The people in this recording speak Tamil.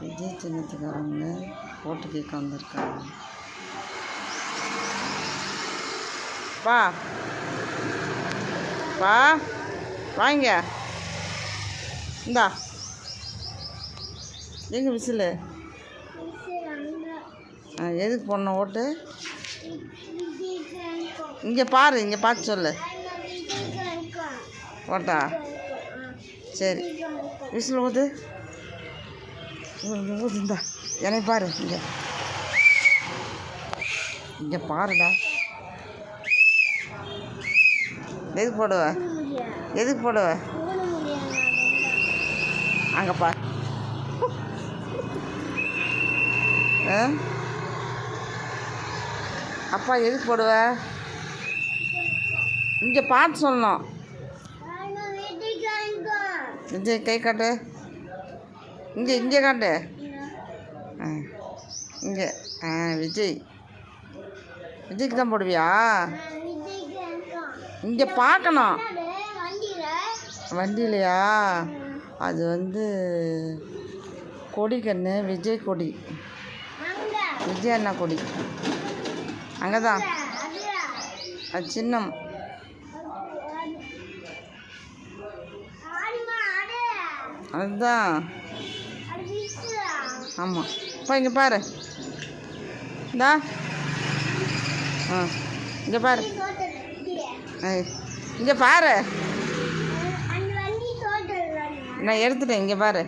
விஜய் சின்னத்துக்காரங்க ஓட்டு கேட்க வந்திருக்காங்க. பா பா வாங்க இந்தா எங்க விசிலு எதுக்கு போடணும் ஓட்டு? இங்கே பாரு, இங்கே பார்த்து சொல்லு. ஓட்டா சரி, விசில் ஊது ஊதுந்தா என்னை பாரு. இங்கே பாருடா. எதுக்கு போடுவ? எதுக்கு போடுவ? அங்கே பாரு. அப்பா எதுக்கு போடுவ? இங்கே பார்த்து சொல்லணும். விஜய் கை காட்டு. இங்கே காட்டு. இங்கே விஜய் விஜய்க்கு தான் போடுவியா? இங்கே பார்க்கணும். வண்டியிலையா? அது வந்து கொடி கண்ணு, விஜய் கொடி, விஜய் அண்ணா கொடி. அங்கே தான் அது சின்னம். அதுதான். ஆமாம். இப்போ இங்கே பாரு. இந்தா இங்கே பாரு. இங்கே பாரு, நான் எடுத்துட்டேன். இங்கே பாரு.